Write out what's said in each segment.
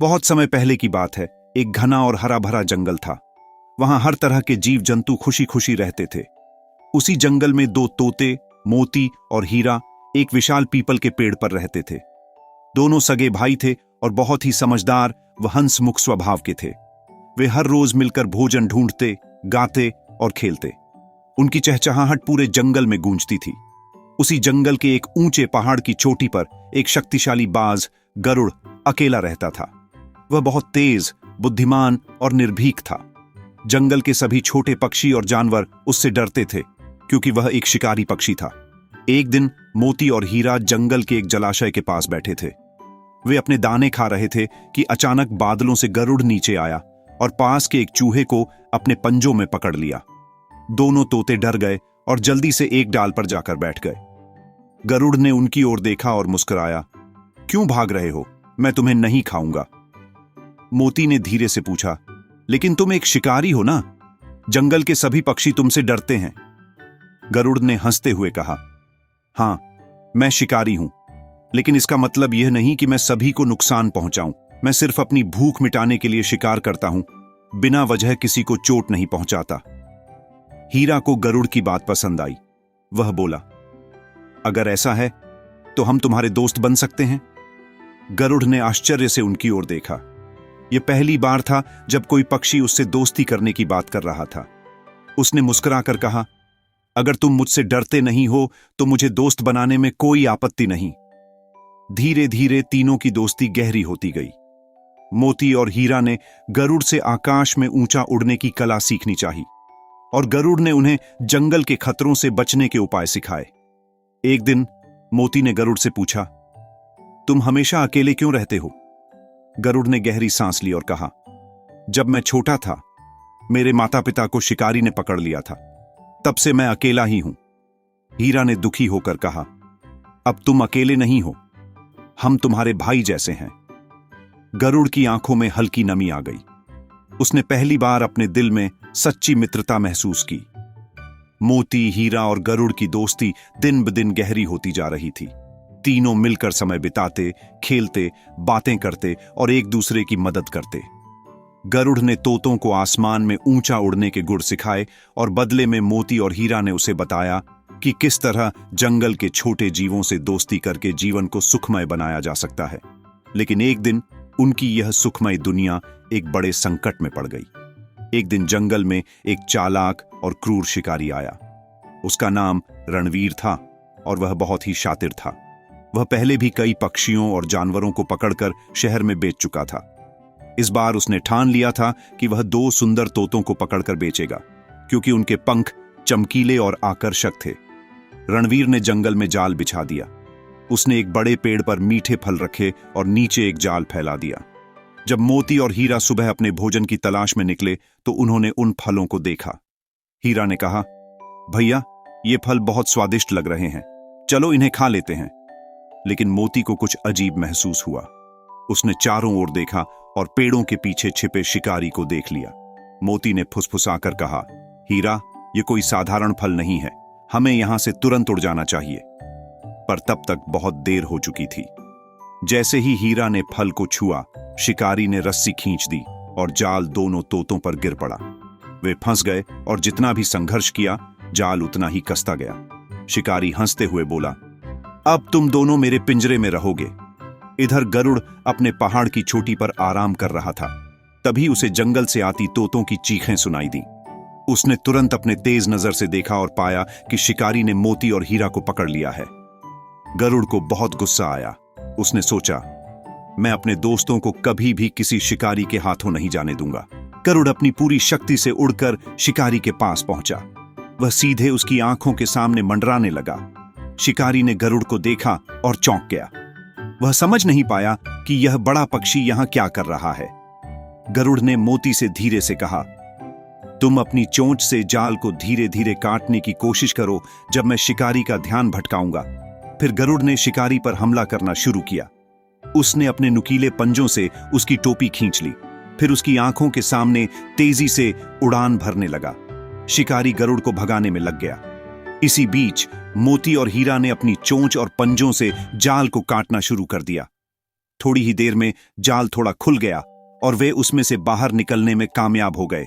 बहुत समय पहले की बात है। एक घना और हरा भरा जंगल था। वहां हर तरह के जीव जंतु खुशी खुशी रहते थे। उसी जंगल में दो तोते, मोती और हीरा, एक विशाल पीपल के पेड़ पर रहते थे। दोनों सगे भाई थे और बहुत ही समझदार व हंसमुख स्वभाव के थे। वे हर रोज मिलकर भोजन ढूंढते, गाते और खेलते। उनकी चहचहाहट पूरे जंगल में गूंजती थी। उसी जंगल के एक ऊंचे पहाड़ की चोटी पर एक शक्तिशाली बाज गरुड़ अकेला रहता था। वह बहुत तेज, बुद्धिमान और निर्भीक था। जंगल के सभी छोटे पक्षी और जानवर उससे डरते थे, क्योंकि वह एक शिकारी पक्षी था। एक दिन मोती और हीरा जंगल के एक जलाशय के पास बैठे थे। वे अपने दाने खा रहे थे कि अचानक बादलों से गरुड़ नीचे आया और पास के एक चूहे को अपने पंजों में पकड़ लिया। दोनों तोते डर गए और जल्दी से एक डाल पर जाकर बैठ गए। गरुड़ ने उनकी ओर देखा और मुस्कुराया। क्यों भाग रहे हो? मैं तुम्हें नहीं खाऊंगा। मोती ने धीरे से पूछा, लेकिन तुम एक शिकारी हो ना? जंगल के सभी पक्षी तुमसे डरते हैं। गरुड़ ने हंसते हुए कहा, हां, मैं शिकारी हूं, लेकिन इसका मतलब यह नहीं कि मैं सभी को नुकसान पहुंचाऊं। मैं सिर्फ अपनी भूख मिटाने के लिए शिकार करता हूं, बिना वजह किसी को चोट नहीं पहुंचाता। हीरा को गरुड़ की बात पसंद आई। वह बोला, अगर ऐसा है तो हम तुम्हारे दोस्त बन सकते हैं। गरुड़ ने आश्चर्य से उनकी ओर देखा। यह पहली बार था जब कोई पक्षी उससे दोस्ती करने की बात कर रहा था। उसने मुस्कुराकर कहा, अगर तुम मुझसे डरते नहीं हो तो मुझे दोस्त बनाने में कोई आपत्ति नहीं। धीरे धीरे तीनों की दोस्ती गहरी होती गई। मोती और हीरा ने गरुड़ से आकाश में ऊंचा उड़ने की कला सीखनी चाहिए और गरुड़ ने उन्हें जंगल के खतरों से बचने के उपाय सिखाए। एक दिन मोती ने गरुड़ से पूछा, तुम हमेशा अकेले क्यों रहते हो? गरुड़ ने गहरी सांस ली और कहा, जब मैं छोटा था, मेरे माता पिता को शिकारी ने पकड़ लिया था। तब से मैं अकेला ही हूं। हीरा ने दुखी होकर कहा, अब तुम अकेले नहीं हो, हम तुम्हारे भाई जैसे हैं। गरुड़ की आंखों में हल्की नमी आ गई। उसने पहली बार अपने दिल में सच्ची मित्रता महसूस की। मोती, हीरा और गरुड़ की दोस्ती दिन ब दिन गहरी होती जा रही थी। तीनों मिलकर समय बिताते, खेलते, बातें करते और एक दूसरे की मदद करते। गरुड़ ने तोतों को आसमान में ऊंचा उड़ने के गुर सिखाए और बदले में मोती और हीरा ने उसे बताया कि किस तरह जंगल के छोटे जीवों से दोस्ती करके जीवन को सुखमय बनाया जा सकता है। लेकिन एक दिन उनकी यह सुखमय दुनिया एक बड़े संकट में पड़ गई। एक दिन जंगल में एक चालाक और क्रूर शिकारी आया। उसका नाम रणवीर था और वह बहुत ही शातिर था। वह पहले भी कई पक्षियों और जानवरों को पकड़कर शहर में बेच चुका था। इस बार उसने ठान लिया था कि वह दो सुंदर तोतों को पकड़कर बेचेगा, क्योंकि उनके पंख चमकीले और आकर्षक थे। रणवीर ने जंगल में जाल बिछा दिया। उसने एक बड़े पेड़ पर मीठे फल रखे और नीचे एक जाल फैला दिया। जब मोती और हीरा सुबह अपने भोजन की तलाश में निकले तो उन्होंने उन फलों को देखा। हीरा ने कहा, भैया, ये फल बहुत स्वादिष्ट लग रहे हैं, चलो इन्हें खा लेते हैं। लेकिन मोती को कुछ अजीब महसूस हुआ। उसने चारों ओर देखा और पेड़ों के पीछे छिपे शिकारी को देख लिया। मोती ने फुसफुसाकर कहा, हीरा, ये कोई साधारण फल नहीं है, हमें यहां से तुरंत उड़ जाना चाहिए। पर तब तक बहुत देर हो चुकी थी। जैसे ही हीरा ने फल को छुआ, शिकारी ने रस्सी खींच दी और जाल दोनों तोतों पर गिर पड़ा। वे फंस गए और जितना भी संघर्ष किया, जाल उतना ही कसता गया। शिकारी हंसते हुए बोला, अब तुम दोनों मेरे पिंजरे में रहोगे। इधर गरुड़ अपने पहाड़ की चोटी पर आराम कर रहा था। तभी उसे जंगल से आती तोतों की चीखें सुनाई दी। उसने तुरंत अपने तेज नजर से देखा और पाया कि शिकारी ने मोती और हीरा को पकड़ लिया है। गरुड़ को बहुत गुस्सा आया। उसने सोचा, मैं अपने दोस्तों को कभी भी किसी शिकारी के हाथों नहीं जाने दूंगा। गरुड़ अपनी पूरी शक्ति से उड़कर शिकारी के पास पहुंचा। वह सीधे उसकी आंखों के सामने मंडराने लगा। शिकारी ने गरुड़ को देखा और चौंक गया। वह समझ नहीं पाया कि यह बड़ा पक्षी यहां क्या कर रहा है। गरुड़ ने मोती से धीरे से कहा, तुम अपनी चोंच से जाल को धीरे धीरे काटने की कोशिश करो, जब मैं शिकारी का ध्यान भटकाऊंगा। फिर गरुड़ ने शिकारी पर हमला करना शुरू किया। उसने अपने नुकीले पंजों से उसकी टोपी खींच ली। फिर उसकी आंखों के सामने तेजी से उड़ान भरने लगा। शिकारी गरुड़ को भगाने में लग गया। इसी बीच मोती और हीरा ने अपनी चोंच और पंजों से जाल को काटना शुरू कर दिया। थोड़ी ही देर में जाल थोड़ा खुल गया और वे उसमें से बाहर निकलने में कामयाब हो गए।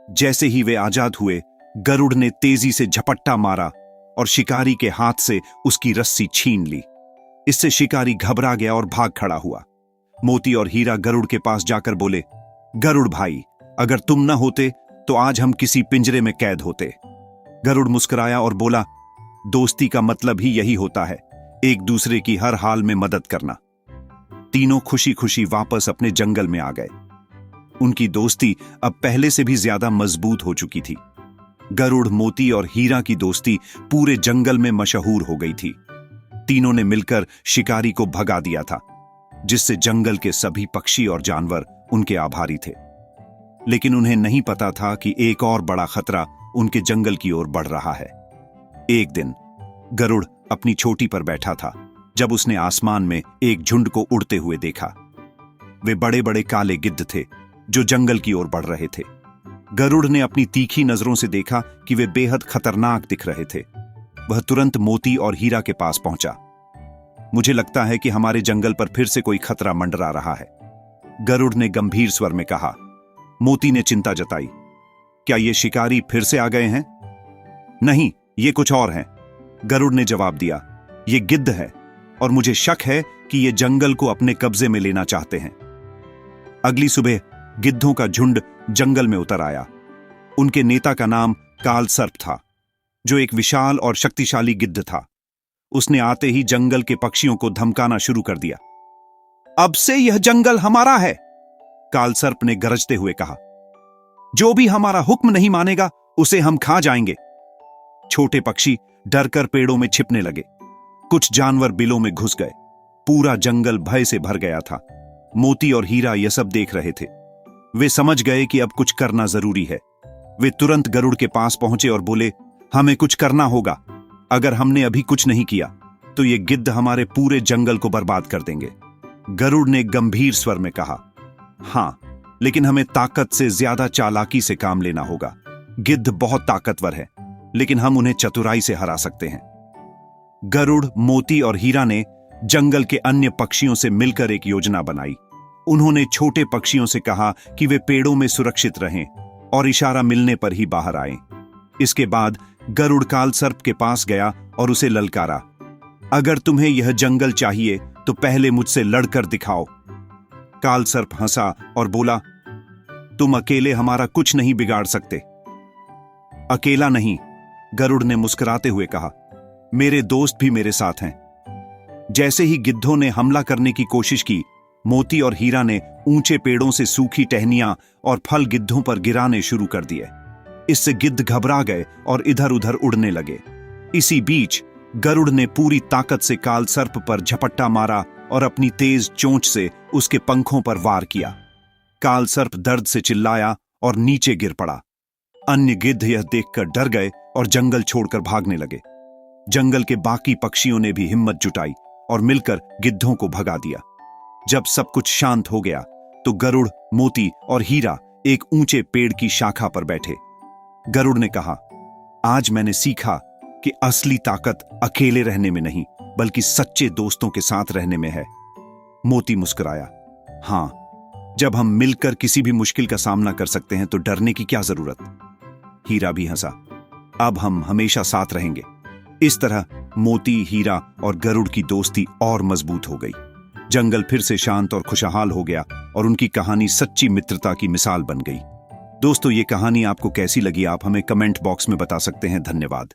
जैसे ही वे आजाद हुए, गरुड़ ने तेजी से झपट्टा मारा और शिकारी के हाथ से उसकी रस्सी छीन ली। इससे शिकारी घबरा गया और भाग खड़ा हुआ। मोती और हीरा गरुड़ के पास जाकर बोले, गरुड़ भाई, अगर तुम न होते तो आज हम किसी पिंजरे में कैद होते। गरुड़ मुस्कुराया और बोला, दोस्ती का मतलब ही यही होता है, एक दूसरे की हर हाल में मदद करना। तीनों खुशी खुशी वापस अपने जंगल में आ गए। उनकी दोस्ती अब पहले से भी ज्यादा मजबूत हो चुकी थी। गरुड़, मोती और हीरा की दोस्ती पूरे जंगल में मशहूर हो गई थी। तीनों ने मिलकर शिकारी को भगा दिया था, जिससे जंगल के सभी पक्षी और जानवर उनके आभारी थे। लेकिन उन्हें नहीं पता था कि एक और बड़ा खतरा उनके जंगल की ओर बढ़ रहा है। एक दिन गरुड़ अपनी चोटी पर बैठा था जब उसने आसमान में एक झुंड को उड़ते हुए देखा। वे बड़े बड़े काले गिद्ध थे जो जंगल की ओर बढ़ रहे थे। गरुड़ ने अपनी तीखी नजरों से देखा कि वे बेहद खतरनाक दिख रहे थे। वह तुरंत मोती और हीरा के पास पहुंचा। मुझे लगता है कि हमारे जंगल पर फिर से कोई खतरा मंडरा रहा है, गरुड़ ने गंभीर स्वर में कहा। मोती ने चिंता जताई, क्या ये शिकारी फिर से आ गए हैं? नहीं, ये कुछ और हैं, गरुड़ ने जवाब दिया। ये गिद्ध है और मुझे शक है कि ये जंगल को अपने कब्जे में लेना चाहते हैं। अगली सुबह गिद्धों का झुंड जंगल में उतर आया। उनके नेता का नाम काल सर्प था, जो एक विशाल और शक्तिशाली गिद्ध था। उसने आते ही जंगल के पक्षियों को धमकाना शुरू कर दिया। अब से यह जंगल हमारा है, काल सर्प ने गरजते हुए कहा। जो भी हमारा हुक्म नहीं मानेगा उसे हम खा जाएंगे। छोटे पक्षी डरकर पेड़ों में छिपने लगे। कुछ जानवर बिलों में घुस गए। पूरा जंगल भय से भर गया था। मोती और हीरा यह सब देख रहे थे। वे समझ गए कि अब कुछ करना जरूरी है। वे तुरंत गरुड़ के पास पहुंचे और बोले, हमें कुछ करना होगा। अगर हमने अभी कुछ नहीं किया तो ये गिद्ध हमारे पूरे जंगल को बर्बाद कर देंगे। गरुड़ ने गंभीर स्वर में कहा, हां, लेकिन हमें ताकत से ज्यादा चालाकी से काम लेना होगा। गिद्ध बहुत ताकतवर है, लेकिन हम उन्हें चतुराई से हरा सकते हैं। गरुड़, मोती और हीरा ने जंगल के अन्य पक्षियों से मिलकर एक योजना बनाई। उन्होंने छोटे पक्षियों से कहा कि वे पेड़ों में सुरक्षित रहें और इशारा मिलने पर ही बाहर आएं। इसके बाद गरुड़ काल सर्प के पास गया और उसे ललकारा, अगर तुम्हें यह जंगल चाहिए तो पहले मुझसे लड़कर दिखाओ। काल सर्प हंसा और बोला, तुम अकेले हमारा कुछ नहीं बिगाड़ सकते। अकेला नहीं, गरुड़ ने मुस्कुराते हुए कहा, मेरे दोस्त भी मेरे साथ हैं। जैसे ही गिद्धों ने हमला करने की कोशिश की, मोती और हीरा ने ऊंचे पेड़ों से सूखी टहनियां और फल गिद्धों पर गिराने शुरू कर दिए। इससे गिद्ध घबरा गए और इधर उधर उड़ने लगे। इसी बीच गरुड़ ने पूरी ताकत से काल सर्प पर झपट्टा मारा और अपनी तेज चोंच से उसके पंखों पर वार किया। काल सर्प दर्द से चिल्लाया और नीचे गिर पड़ा। अन्य गिद्ध यह देखकर डर गए और जंगल छोड़कर भागने लगे। जंगल के बाकी पक्षियों ने भी हिम्मत जुटाई और मिलकर गिद्धों को भगा दिया। जब सब कुछ शांत हो गया तो गरुड़, मोती और हीरा एक ऊंचे पेड़ की शाखा पर बैठे। गरुड़ ने कहा, आज मैंने सीखा कि असली ताकत अकेले रहने में नहीं, बल्कि सच्चे दोस्तों के साथ रहने में है। मोती मुस्कुराया, हां, जब हम मिलकर किसी भी मुश्किल का सामना कर सकते हैं तो डरने की क्या जरूरत। हीरा भी हंसा, अब हम हमेशा साथ रहेंगे। इस तरह मोती, हीरा और गरुड़ की दोस्ती और मजबूत हो गई। जंगल फिर से शांत और खुशहाल हो गया और उनकी कहानी सच्ची मित्रता की मिसाल बन गई। दोस्तों, ये कहानी आपको कैसी लगी, आप हमें कमेंट बॉक्स में बता सकते हैं। धन्यवाद।